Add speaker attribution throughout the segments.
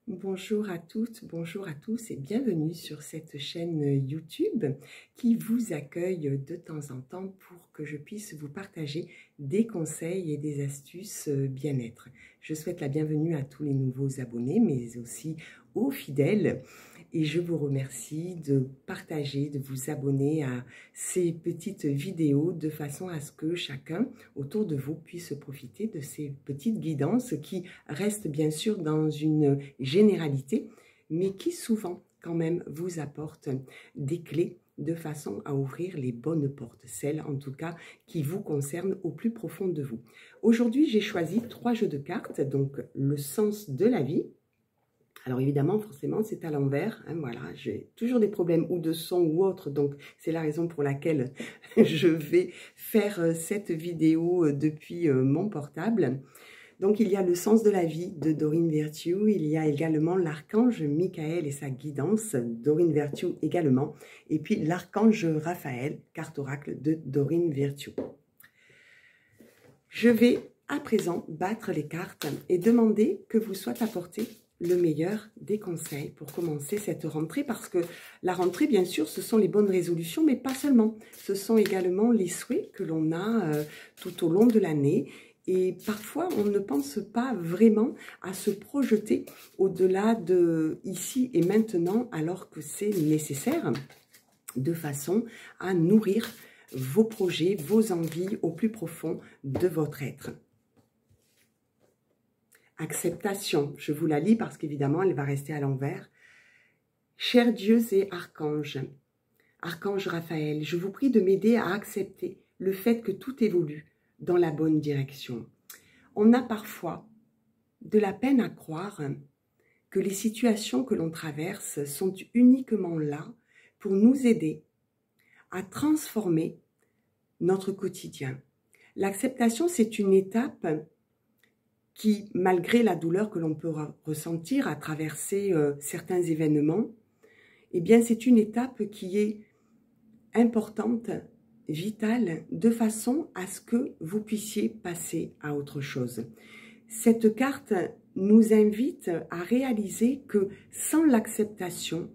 Speaker 1: Bonjour à toutes, bonjour à tous et bienvenue sur cette chaîne YouTube qui vous accueille de temps en temps pour que je puisse vous partager des conseils et des astuces bien-être. Je souhaite la bienvenue à tous les nouveaux abonnés mais aussi aux fidèles et je vous remercie de partager, de vous abonner à ces petites vidéos de façon à ce que chacun autour de vous puisse profiter de ces petites guidances qui restent bien sûr dans une généralité, mais qui souvent quand même vous apportent des clés de façon à ouvrir les bonnes portes, celles en tout cas qui vous concernent au plus profond de vous. Aujourd'hui, j'ai choisi 3 jeux de cartes, donc le sens de la vie. Alors évidemment, forcément, c'est à l'envers, hein, voilà, j'ai toujours des problèmes ou de son ou autre, donc c'est la raison pour laquelle je vais faire cette vidéo depuis mon portable. Donc il y a le sens de la vie de Doreen Virtue, il y a également l'archange Michael et sa guidance, Doreen Virtue également, et puis l'archange Raphaël, carte oracle de Doreen Virtue. Je vais à présent battre les cartes et demander que vous soit apporté le meilleur des conseils pour commencer cette rentrée, parce que la rentrée, bien sûr, ce sont les bonnes résolutions, mais pas seulement. Ce sont également les souhaits que l'on a tout au long de l'année. Et parfois, on ne pense pas vraiment à se projeter au-delà de ici et maintenant, alors que c'est nécessaire, de façon à nourrir vos projets, vos envies au plus profond de votre être. Acceptation, je vous la lis parce qu'évidemment, elle va rester à l'envers. Chers dieux et archanges, archange Raphaël, je vous prie de m'aider à accepter le fait que tout évolue dans la bonne direction. On a parfois de la peine à croire que les situations que l'on traverse sont uniquement là pour nous aider à transformer notre quotidien. L'acceptation, c'est une étape qui, malgré la douleur que l'on peut ressentir à traverser certains événements, eh bien, c'est une étape qui est importante, vitale, de façon à ce que vous puissiez passer à autre chose. Cette carte nous invite à réaliser que sans l'acceptation,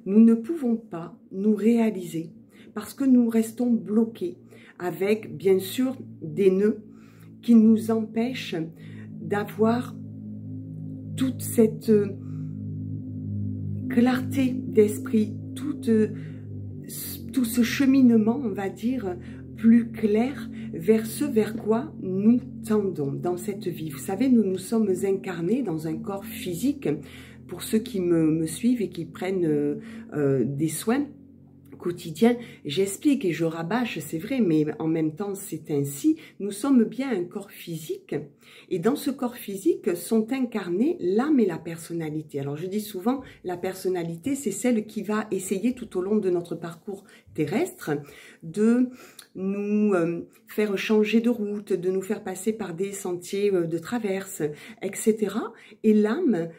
Speaker 1: nous ne pouvons pas nous réaliser parce que nous restons bloqués avec, bien sûr, des nœuds qui nous empêchent d'avoir toute cette clarté d'esprit, tout ce cheminement, on va dire, plus clair vers ce vers quoi nous tendons dans cette vie. Vous savez, nous sommes incarnés dans un corps physique. Pour ceux qui me suivent et qui prennent des soins quotidien, j'explique et je rabâche, c'est vrai, mais en même temps c'est ainsi, nous sommes bien un corps physique et dans ce corps physique sont incarnées l'âme et la personnalité. Alors je dis souvent, la personnalité c'est celle qui va essayer tout au long de notre parcours terrestre de nous faire changer de route, de nous faire passer par des sentiers de traverse, etc. Et l'âme,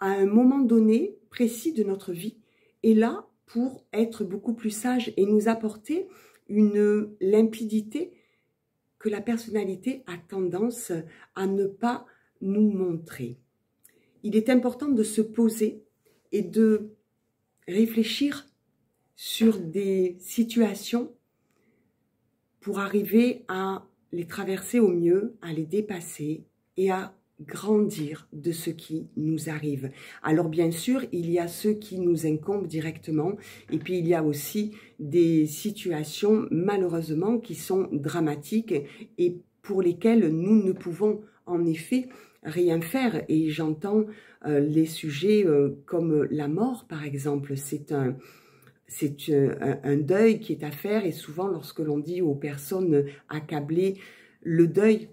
Speaker 1: à un moment donné précis de notre vie, est là pour être beaucoup plus sage et nous apporter une limpidité que la personnalité a tendance à ne pas nous montrer. Il est important de se poser et de réfléchir sur des situations pour arriver à les traverser au mieux, à les dépasser et à grandir de ce qui nous arrive. Alors bien sûr, il y a ceux qui nous incombent directement et puis il y a aussi des situations malheureusement qui sont dramatiques et pour lesquelles nous ne pouvons en effet rien faire. Et j'entends les sujets comme la mort par exemple, c'est un deuil qui est à faire et souvent lorsque l'on dit aux personnes accablées le deuil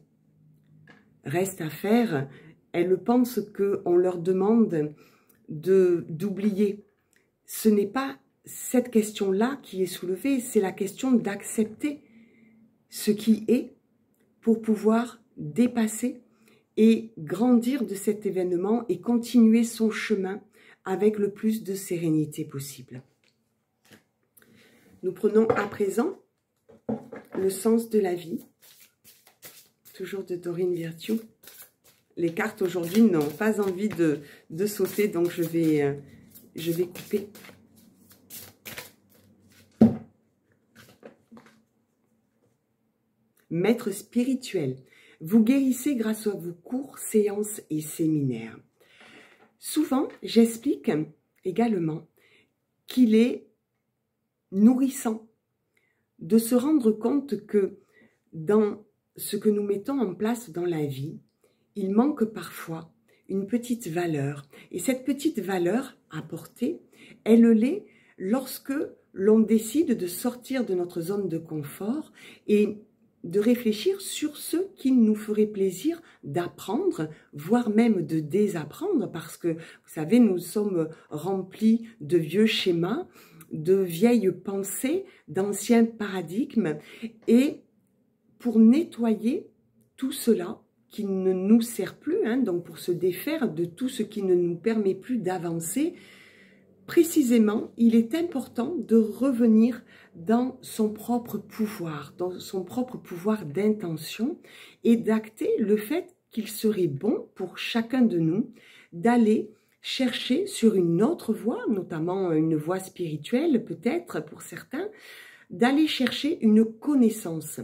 Speaker 1: reste à faire, elles pensent qu'on leur demande d'oublier. Ce n'est pas cette question-là qui est soulevée, c'est la question d'accepter ce qui est pour pouvoir dépasser et grandir de cet événement et continuer son chemin avec le plus de sérénité possible. Nous prenons à présent le sens de la vie, toujours de Doreen Virtue. Les cartes aujourd'hui n'ont pas envie de sauter, donc je vais couper. Maître spirituel, vous guérissez grâce à vos cours, séances et séminaires. Souvent, j'explique également qu'il est nourrissant de se rendre compte que dans ce que nous mettons en place dans la vie, il manque parfois une petite valeur. Et cette petite valeur apportée, elle l'est lorsque l'on décide de sortir de notre zone de confort et de réfléchir sur ce qu'il nous ferait plaisir d'apprendre, voire même de désapprendre, parce que, vous savez, nous sommes remplis de vieux schémas, de vieilles pensées, d'anciens paradigmes, et pour nettoyer tout cela qui ne nous sert plus, donc pour se défaire de tout ce qui ne nous permet plus d'avancer, précisément, il est important de revenir dans son propre pouvoir d'intention et d'acter le fait qu'il serait bon pour chacun de nous d'aller chercher sur une autre voie, notamment une voie spirituelle peut-être pour certains, d'aller chercher une connaissance.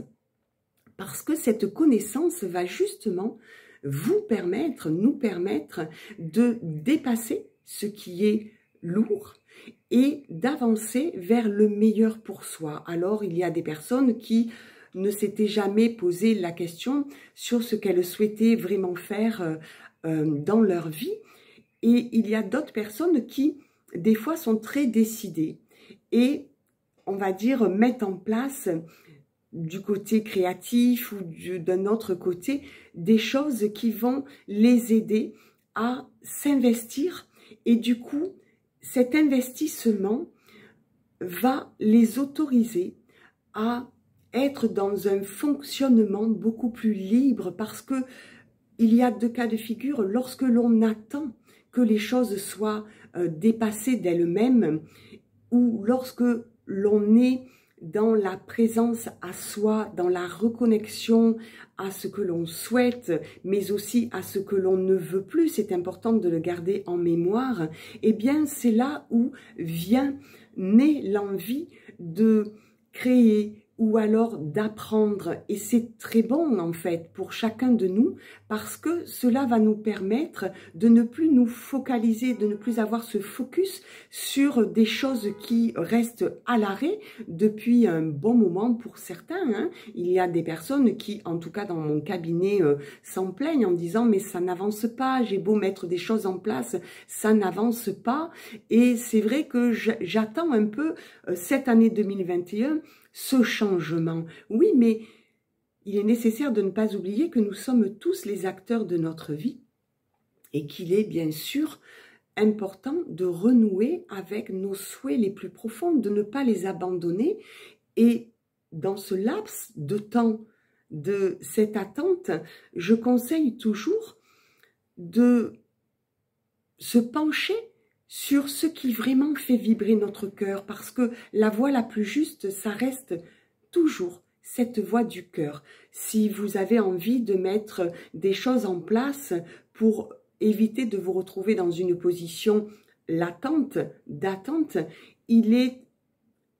Speaker 1: Parce que cette connaissance va justement vous permettre, nous permettre de dépasser ce qui est lourd et d'avancer vers le meilleur pour soi. Alors, il y a des personnes qui ne s'étaient jamais posé la question sur ce qu'elles souhaitaient vraiment faire dans leur vie. Et il y a d'autres personnes qui, des fois, sont très décidées et, on va dire, mettent en place du côté créatif ou d'un autre côté, des choses qui vont les aider à s'investir. Et du coup, cet investissement va les autoriser à être dans un fonctionnement beaucoup plus libre, parce que il y a deux cas de figure. Lorsque l'on attend que les choses soient dépassées d'elles-mêmes, ou lorsque l'on est dans la présence à soi, dans la reconnexion à ce que l'on souhaite, mais aussi à ce que l'on ne veut plus, c'est important de le garder en mémoire, eh bien c'est là où vient naît l'envie de créer ou alors d'apprendre. Et c'est très bon en fait pour chacun de nous, parce que cela va nous permettre de ne plus nous focaliser, de ne plus avoir ce focus sur des choses qui restent à l'arrêt depuis un bon moment pour certains. Il y a des personnes qui, en tout cas dans mon cabinet, s'en plaignent en disant « mais ça n'avance pas, j'ai beau mettre des choses en place, ça n'avance pas ». Et c'est vrai que j'attends un peu cette année 2021, ce changement. Oui, mais il est nécessaire de ne pas oublier que nous sommes tous les acteurs de notre vie et qu'il est bien sûr important de renouer avec nos souhaits les plus profonds, de ne pas les abandonner. Et dans ce laps de temps de cette attente, je conseille toujours de se pencher sur ce qui vraiment fait vibrer notre cœur, parce que la voie la plus juste, ça reste toujours cette voie du cœur. Si vous avez envie de mettre des choses en place pour éviter de vous retrouver dans une position latente, d'attente, il est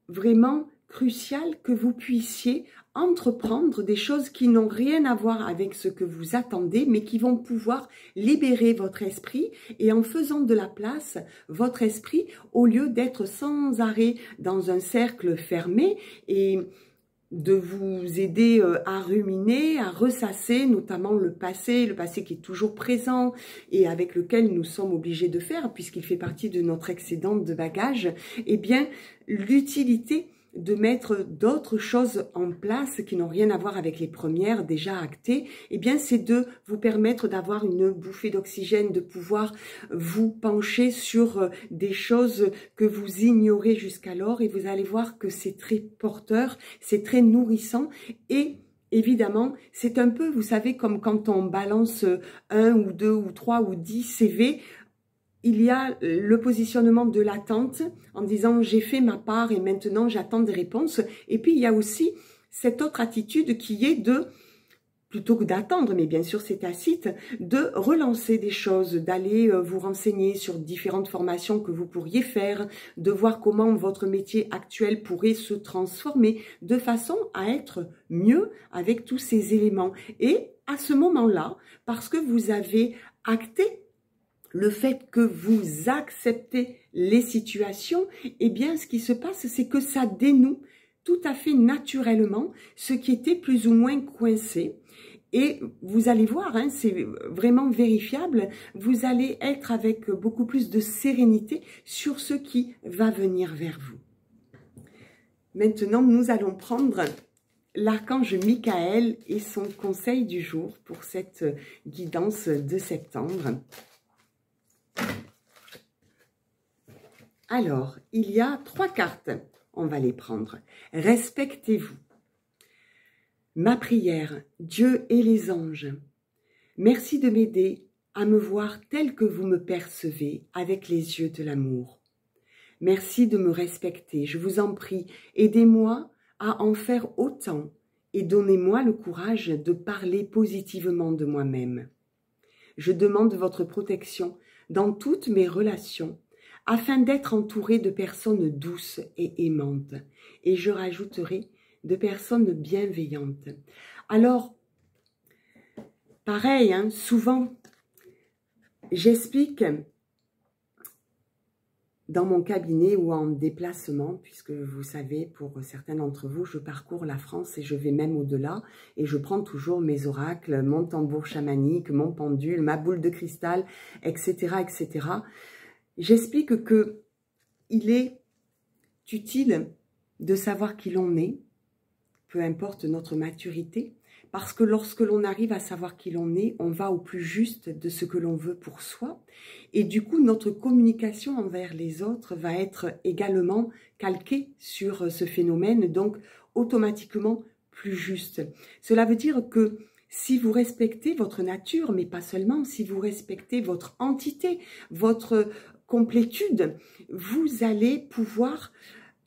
Speaker 1: vraiment crucial que vous puissiez entreprendre des choses qui n'ont rien à voir avec ce que vous attendez, mais qui vont pouvoir libérer votre esprit, et en faisant de la place, votre esprit, au lieu d'être sans arrêt dans un cercle fermé et de vous aider à ruminer, à ressasser, notamment le passé qui est toujours présent et avec lequel nous sommes obligés de faire, puisqu'il fait partie de notre excédent de bagages, eh bien, l'utilité de mettre d'autres choses en place qui n'ont rien à voir avec les premières déjà actées, eh bien c'est de vous permettre d'avoir une bouffée d'oxygène, de pouvoir vous pencher sur des choses que vous ignorez jusqu'alors, et vous allez voir que c'est très porteur, c'est très nourrissant. Et évidemment, c'est un peu, vous savez, comme quand on balance 1 ou 2 ou 3 ou 10 CV, il y a le positionnement de l'attente en disant j'ai fait ma part et maintenant j'attends des réponses. Et puis il y a aussi cette autre attitude qui est de plutôt que d'attendre, mais bien sûr c'est tacite, de relancer des choses, d'aller vous renseigner sur différentes formations que vous pourriez faire, de voir comment votre métier actuel pourrait se transformer de façon à être mieux avec tous ces éléments. Et à ce moment-là, parce que vous avez acté le fait que vous acceptez les situations, eh bien ce qui se passe, c'est que ça dénoue tout à fait naturellement ce qui était plus ou moins coincé. Et vous allez voir, hein, c'est vraiment vérifiable, vous allez être avec beaucoup plus de sérénité sur ce qui va venir vers vous. Maintenant, nous allons prendre l'archange Michael et son conseil du jour pour cette guidance de septembre. Alors, il y a 3 cartes, on va les prendre. Respectez-vous. Ma prière, Dieu et les anges, merci de m'aider à me voir tel que vous me percevez avec les yeux de l'amour. Merci de me respecter, je vous en prie, aidez-moi à en faire autant et donnez-moi le courage de parler positivement de moi-même. Je demande votre protection dans toutes mes relations afin d'être entourée de personnes douces et aimantes. Et je rajouterai de personnes bienveillantes. Alors, pareil, hein, souvent, j'explique dans mon cabinet ou en déplacement, puisque vous savez, pour certains d'entre vous, je parcours la France et je vais même au-delà, et je prends toujours mes oracles, mon tambour chamanique, mon pendule, ma boule de cristal, etc., etc. J'explique que il est utile de savoir qui l'on est, peu importe notre maturité, parce que lorsque l'on arrive à savoir qui l'on est, on va au plus juste de ce que l'on veut pour soi. Et du coup, notre communication envers les autres va être également calquée sur ce phénomène, donc automatiquement plus juste. Cela veut dire que si vous respectez votre nature, mais pas seulement, si vous respectez votre entité, votre complétude, vous allez pouvoir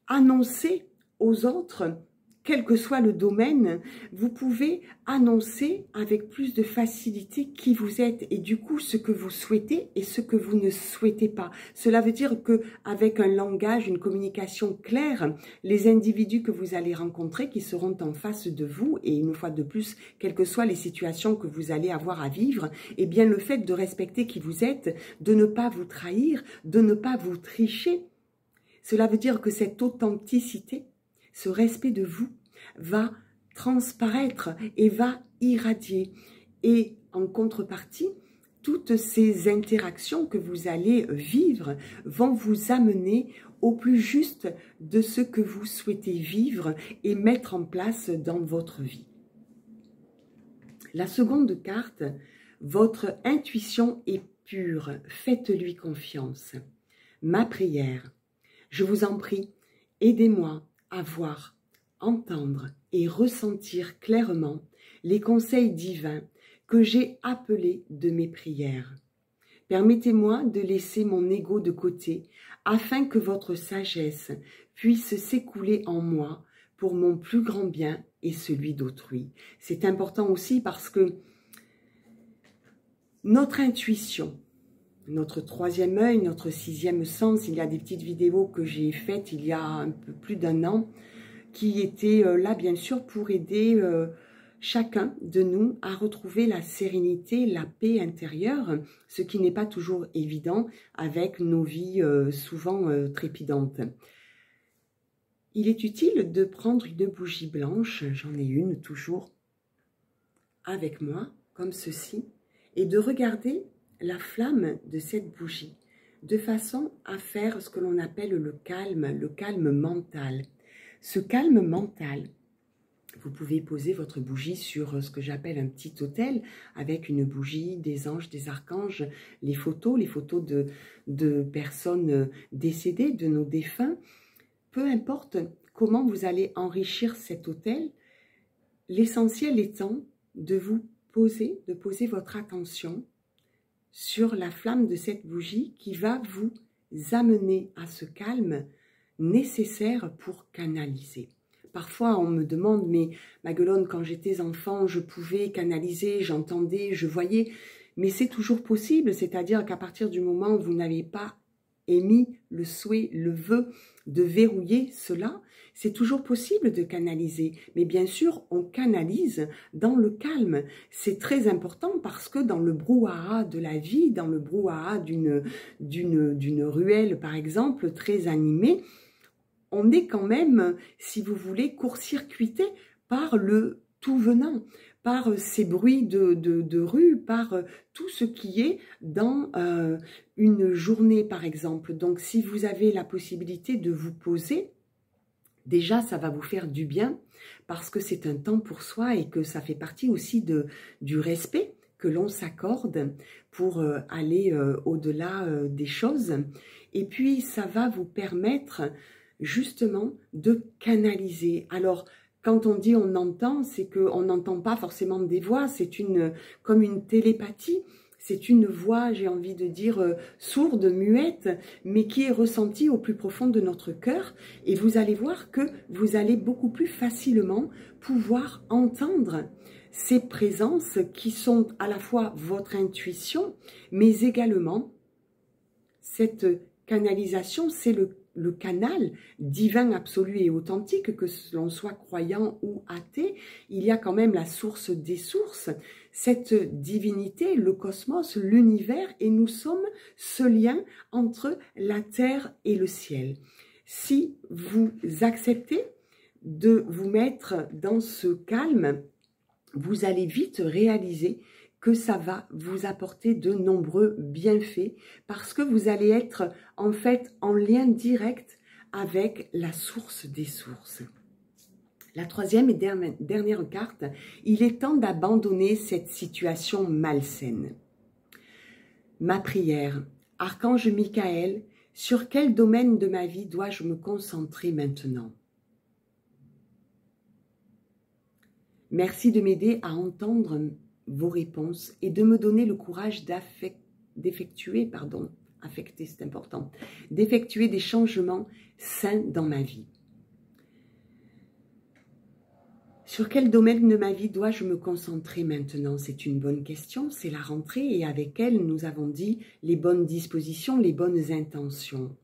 Speaker 1: annoncer aux autres, quel que soit le domaine, vous pouvez annoncer avec plus de facilité qui vous êtes et du coup ce que vous souhaitez et ce que vous ne souhaitez pas. Cela veut dire que avec un langage, une communication claire, les individus que vous allez rencontrer, qui seront en face de vous, et une fois de plus, quelles que soient les situations que vous allez avoir à vivre, eh bien le fait de respecter qui vous êtes, de ne pas vous trahir, de ne pas vous tricher, cela veut dire que cette authenticité, ce respect de vous va transparaître et va irradier. Et en contrepartie, toutes ces interactions que vous allez vivre vont vous amener au plus juste de ce que vous souhaitez vivre et mettre en place dans votre vie. La seconde carte, votre intuition est pure, faites-lui confiance. Ma prière, je vous en prie, aidez-moi à voir, entendre et ressentir clairement les conseils divins que j'ai appelés de mes prières. Permettez-moi de laisser mon ego de côté afin que votre sagesse puisse s'écouler en moi pour mon plus grand bien et celui d'autrui. C'est important aussi parce que notre intuition, notre troisième œil, notre sixième sens, il y a des petites vidéos que j'ai faites il y a un peu plus d'1 an qui étaient là bien sûr pour aider chacun de nous à retrouver la sérénité, la paix intérieure, ce qui n'est pas toujours évident avec nos vies souvent trépidantes. Il est utile de prendre une bougie blanche, j'en ai une toujours avec moi, comme ceci, et de regarder la flamme de cette bougie, de façon à faire ce que l'on appelle le calme mental. Ce calme mental, vous pouvez poser votre bougie sur ce que j'appelle un petit autel, avec une bougie, des anges, des archanges, les photos de personnes décédées, de nos défunts. Peu importe comment vous allez enrichir cet autel, l'essentiel étant de vous poser, de poser votre attention sur la flamme de cette bougie qui va vous amener à ce calme nécessaire pour canaliser. parfois on me demande, mais Maguelone, quand j'étais enfant, je pouvais canaliser, j'entendais, je voyais, mais c'est toujours possible, c'est-à-dire qu'à partir du moment où vous n'avez pas émis le souhait, le vœu de verrouiller cela, c'est toujours possible de canaliser. Mais bien sûr, on canalise dans le calme. C'est très important parce que dans le brouhaha de la vie, dans le brouhaha d'une ruelle, par exemple, très animée, on est quand même, si vous voulez, court-circuité par le tout venant, par ces bruits de rue, par tout ce qui est dans une journée, par exemple. Donc, si vous avez la possibilité de vous poser, déjà, ça va vous faire du bien parce que c'est un temps pour soi et que ça fait partie aussi du respect que l'on s'accorde pour aller au-delà des choses. Et puis, ça va vous permettre justement de canaliser. Alors, quand on dit on entend, c'est qu'on n'entend pas forcément des voix, c'est comme une télépathie. C'est une voix, j'ai envie de dire, sourde, muette, mais qui est ressentie au plus profond de notre cœur. Et vous allez voir que vous allez beaucoup plus facilement pouvoir entendre ces présences qui sont à la fois votre intuition, mais également cette canalisation, c'est le canal divin absolu et authentique, que l'on soit croyant ou athée, il y a quand même la source des sources, cette divinité, le cosmos, l'univers, et nous sommes ce lien entre la terre et le ciel. Si vous acceptez de vous mettre dans ce calme, vous allez vite réaliser que ça va vous apporter de nombreux bienfaits parce que vous allez être en fait en lien direct avec la source des sources. La troisième et dernière carte, il est temps d'abandonner cette situation malsaine. Ma prière, Archange Michael, sur quel domaine de ma vie dois-je me concentrer maintenant? Merci de m'aider à entendre vos réponses et de me donner le courage d'effectuer des changements sains dans ma vie. Sur quel domaine de ma vie dois-je me concentrer maintenant? C'est une bonne question, c'est la rentrée et avec elle, nous avons dit les bonnes dispositions, les bonnes intentions.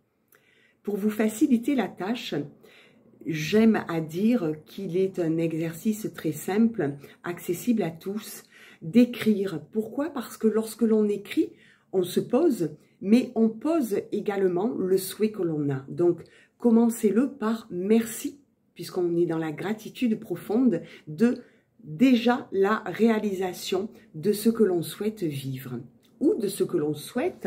Speaker 1: Pour vous faciliter la tâche, j'aime à dire qu'il est un exercice très simple, accessible à tous, d'écrire. Pourquoi? Parce que lorsque l'on écrit, on se pose, mais on pose également le souhait que l'on a. Donc, commencez-le par merci, puisqu'on est dans la gratitude profonde de déjà la réalisation de ce que l'on souhaite vivre ou de ce que l'on souhaite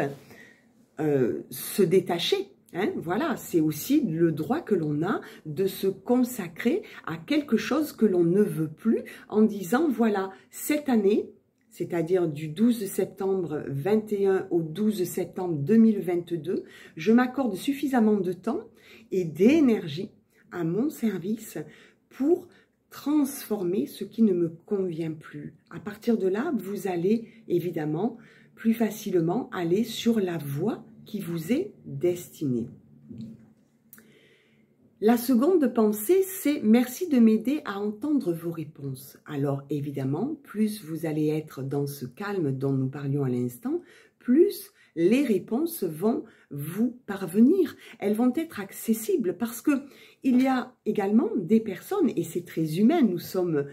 Speaker 1: se détacher. Hein, voilà, c'est aussi le droit que l'on a de se consacrer à quelque chose que l'on ne veut plus en disant, voilà, cette année, c'est-à-dire du 12 septembre 21 au 12 septembre 2022, je m'accorde suffisamment de temps et d'énergie à mon service pour transformer ce qui ne me convient plus. À partir de là, vous allez évidemment plus facilement aller sur la voie qui vous est destiné. La seconde pensée, c'est merci de m'aider à entendre vos réponses. Alors évidemment, plus vous allez être dans ce calme dont nous parlions à l'instant, plus les réponses vont vous parvenir. Elles vont être accessibles parce que il y a également des personnes, et c'est très humain, nous sommes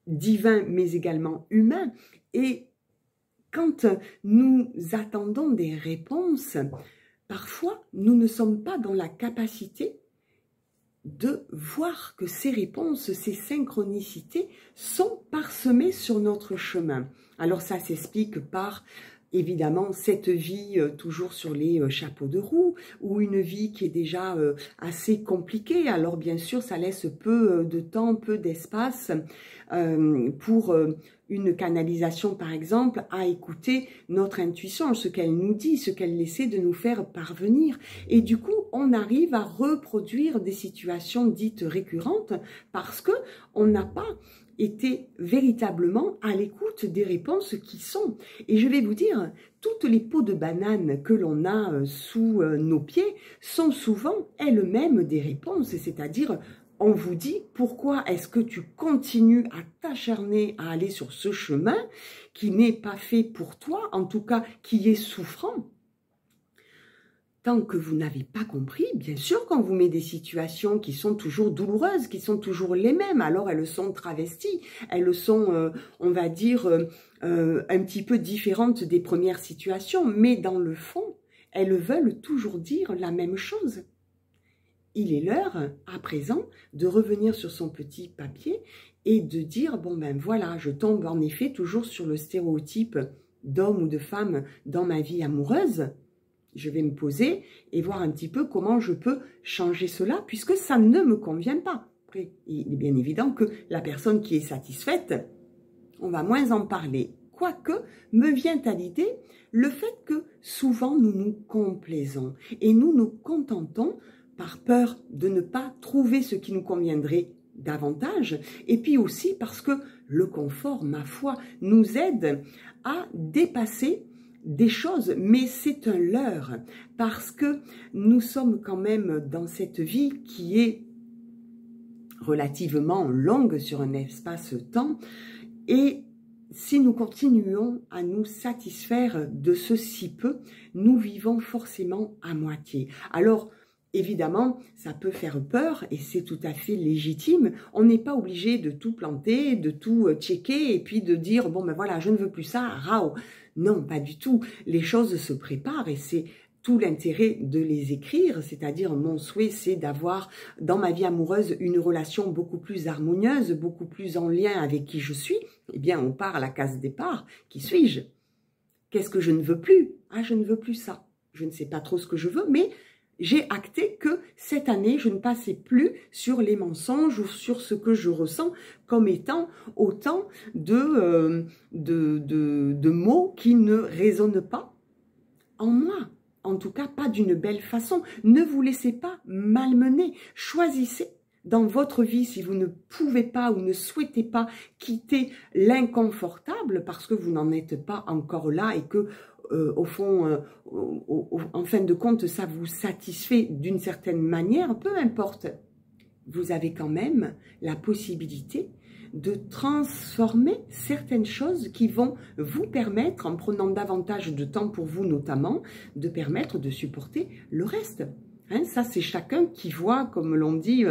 Speaker 1: divins mais également humains, et quand nous attendons des réponses, parfois, nous ne sommes pas dans la capacité de voir que ces réponses, ces synchronicités sont parsemées sur notre chemin. Alors ça s'explique par, évidemment, cette vie toujours sur les chapeaux de roue ou une vie qui est déjà assez compliquée. Alors bien sûr, ça laisse peu de temps, peu d'espace pour une canalisation, par exemple, à écouter notre intuition, ce qu'elle nous dit, ce qu'elle essaie de nous faire parvenir. Et du coup, on arrive à reproduire des situations dites récurrentes parce que on n'a pas été véritablement à l'écoute des réponses qui sont. Et je vais vous dire, toutes les peaux de banane que l'on a sous nos pieds sont souvent elles-mêmes des réponses, c'est-à-dire on vous dit, pourquoi est-ce que tu continues à t'acharner à aller sur ce chemin qui n'est pas fait pour toi, en tout cas qui est souffrant? Tant que vous n'avez pas compris, bien sûr qu'on vous met des situations qui sont toujours douloureuses, qui sont toujours les mêmes, alors elles sont travesties, elles sont, on va dire, un petit peu différentes des premières situations, mais dans le fond, elles veulent toujours dire la même chose. Il est l'heure, à présent, de revenir sur son petit papier et de dire, bon ben voilà, je tombe en effet toujours sur le stéréotype d'homme ou de femme dans ma vie amoureuse. Je vais me poser et voir un petit peu comment je peux changer cela, puisque ça ne me convient pas. Après, il est bien évident que la personne qui est satisfaite, on va moins en parler. Quoique, me vient à l'idée le fait que souvent nous nous complaisons et nous nous contentons par peur de ne pas trouver ce qui nous conviendrait davantage, et puis aussi parce que le confort, ma foi, nous aide à dépasser des choses, mais c'est un leurre, parce que nous sommes quand même dans cette vie qui est relativement longue sur un espace-temps, et si nous continuons à nous satisfaire de ce si peu, nous vivons forcément à moitié. Alors, évidemment, ça peut faire peur et c'est tout à fait légitime. On n'est pas obligé de tout planter, de tout checker et puis de dire, bon ben voilà, je ne veux plus ça, rao. Non, pas du tout. Les choses se préparent et c'est tout l'intérêt de les écrire, c'est-à-dire mon souhait, c'est d'avoir dans ma vie amoureuse une relation beaucoup plus harmonieuse, beaucoup plus en lien avec qui je suis. Eh bien, on part à la case départ. Qui suis-je? Qu'est-ce que je ne veux plus? Ah, je ne veux plus ça. Je ne sais pas trop ce que je veux, mais j'ai acté que cette année, je ne passais plus sur les mensonges ou sur ce que je ressens comme étant autant de mots qui ne résonnent pas en moi. En tout cas, pas d'une belle façon. Ne vous laissez pas malmener. Choisissez dans votre vie, si vous ne pouvez pas ou ne souhaitez pas quitter l'inconfortable parce que vous n'en êtes pas encore là et que au fond, en fin de compte, ça vous satisfait d'une certaine manière, peu importe. Vous avez quand même la possibilité de transformer certaines choses qui vont vous permettre, en prenant davantage de temps pour vous notamment, de permettre de supporter le reste. Hein, ça, c'est chacun qui voit, comme l'on dit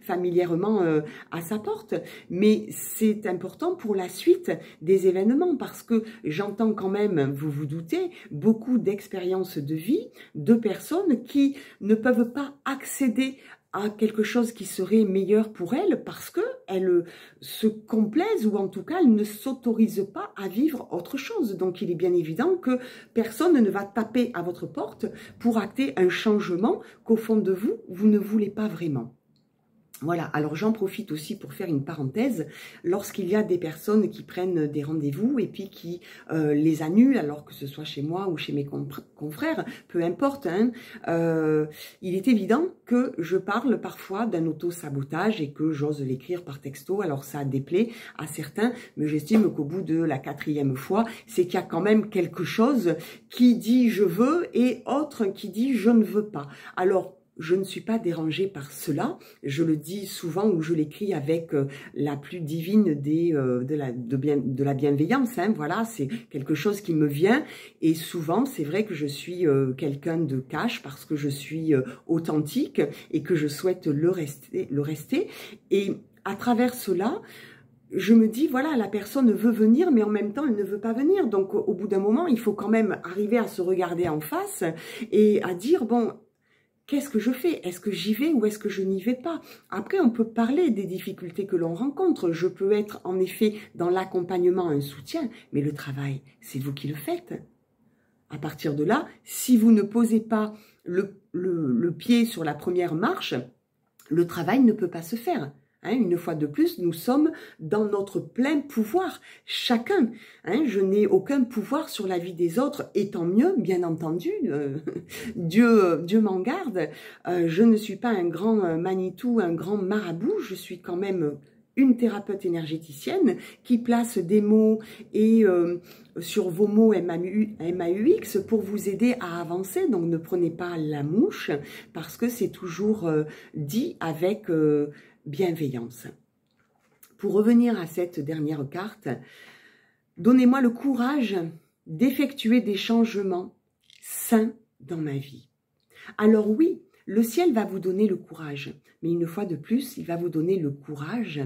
Speaker 1: familièrement, à sa porte. Mais c'est important pour la suite des événements parce que j'entends quand même, vous vous doutez, beaucoup d'expériences de vie de personnes qui ne peuvent pas accéder à quelque chose qui serait meilleur pour elles parce qu'elles se complaisent ou en tout cas elles ne s'autorisent pas à vivre autre chose. Donc il est bien évident que personne ne va taper à votre porte pour acter un changement qu'au fond de vous, vous ne voulez pas vraiment. Voilà, alors j'en profite aussi pour faire une parenthèse, lorsqu'il y a des personnes qui prennent des rendez-vous et puis qui les annulent, alors que ce soit chez moi ou chez mes confrères, peu importe, hein, il est évident que je parle parfois d'un auto-sabotage et que j'ose l'écrire par texto, alors ça déplaît à certains, mais j'estime qu'au bout de la 4e fois, c'est qu'il y a quand même quelque chose qui dit je veux et autre qui dit je ne veux pas. Alors, je ne suis pas dérangée par cela, je le dis souvent ou je l'écris avec la plus divine de la bienveillance, hein, voilà, c'est quelque chose qui me vient et souvent c'est vrai que je suis quelqu'un de cash parce que je suis authentique et que je souhaite le rester et à travers cela, je me dis, voilà, la personne veut venir, mais en même temps, elle ne veut pas venir. Donc, au bout d'un moment, il faut quand même arriver à se regarder en face et à dire, bon, qu'est-ce que je fais? Est-ce que j'y vais ou est-ce que je n'y vais pas? Après, on peut parler des difficultés que l'on rencontre. Je peux être en effet dans l'accompagnement, un soutien, mais le travail, c'est vous qui le faites. À partir de là, si vous ne posez pas le pied sur la première marche, le travail ne peut pas se faire. Hein, une fois de plus, nous sommes dans notre plein pouvoir, chacun. Hein, je n'ai aucun pouvoir sur la vie des autres, et tant mieux, bien entendu, Dieu m'en garde. Je ne suis pas un grand Manitou, un grand marabout, je suis quand même une thérapeute énergéticienne qui place des mots et sur vos mots MAUX pour vous aider à avancer. Donc ne prenez pas la mouche parce que c'est toujours dit avec bienveillance. Pour revenir à cette dernière carte, donnez-moi le courage d'effectuer des changements sains dans ma vie. Alors oui, le ciel va vous donner le courage, mais une fois de plus, il va vous donner le courage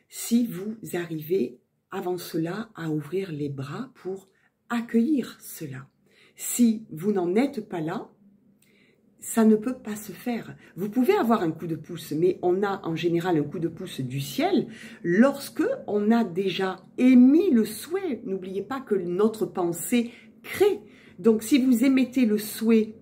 Speaker 1: si vous arrivez avant cela à ouvrir les bras pour accueillir cela. Si vous n'en êtes pas là, ça ne peut pas se faire. Vous pouvez avoir un coup de pouce, mais on a en général un coup de pouce du ciel lorsque on a déjà émis le souhait. N'oubliez pas que notre pensée crée. Donc si vous émettez le souhait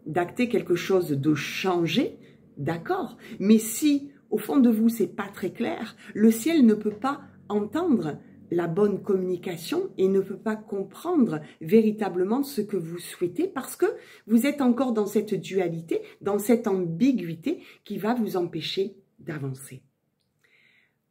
Speaker 1: d'acter quelque chose, de changer, d'accord. Mais si au fond de vous c'est pas très clair, le ciel ne peut pas entendre la bonne communication et ne peut pas comprendre véritablement ce que vous souhaitez parce que vous êtes encore dans cette dualité, dans cette ambiguïté qui va vous empêcher d'avancer.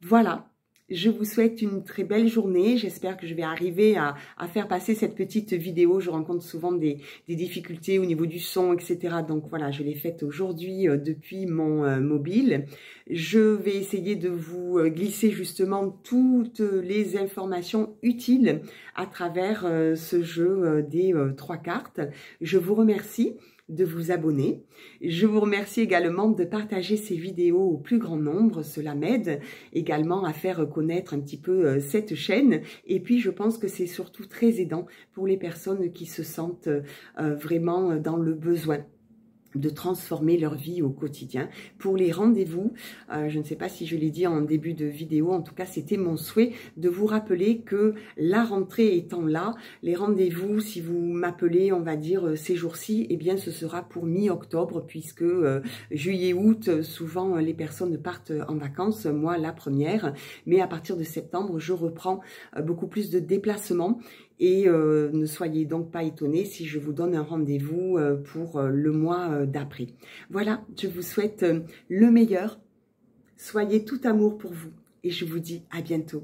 Speaker 1: Voilà, je vous souhaite une très belle journée. J'espère que je vais arriver à faire passer cette petite vidéo. Je rencontre souvent des difficultés au niveau du son, etc. Donc voilà, je l'ai faite aujourd'hui depuis mon mobile. Je vais essayer de vous glisser justement toutes les informations utiles à travers ce jeu des 3 cartes. Je vous remercie de vous abonner. Je vous remercie également de partager ces vidéos au plus grand nombre. Cela m'aide également à faire connaître un petit peu cette chaîne. Et puis, je pense que c'est surtout très aidant pour les personnes qui se sentent vraiment dans le besoin de transformer leur vie au quotidien. Pour les rendez-vous, je ne sais pas si je l'ai dit en début de vidéo, en tout cas c'était mon souhait de vous rappeler que la rentrée étant là, les rendez-vous, si vous m'appelez, on va dire ces jours-ci, eh bien ce sera pour mi-octobre puisque juillet-août, souvent les personnes partent en vacances, moi la première, mais à partir de septembre, je reprends beaucoup plus de déplacements. Et ne soyez donc pas étonnés si je vous donne un rendez-vous pour le mois d'après. Voilà, je vous souhaite le meilleur. Soyez tout amour pour vous et je vous dis à bientôt.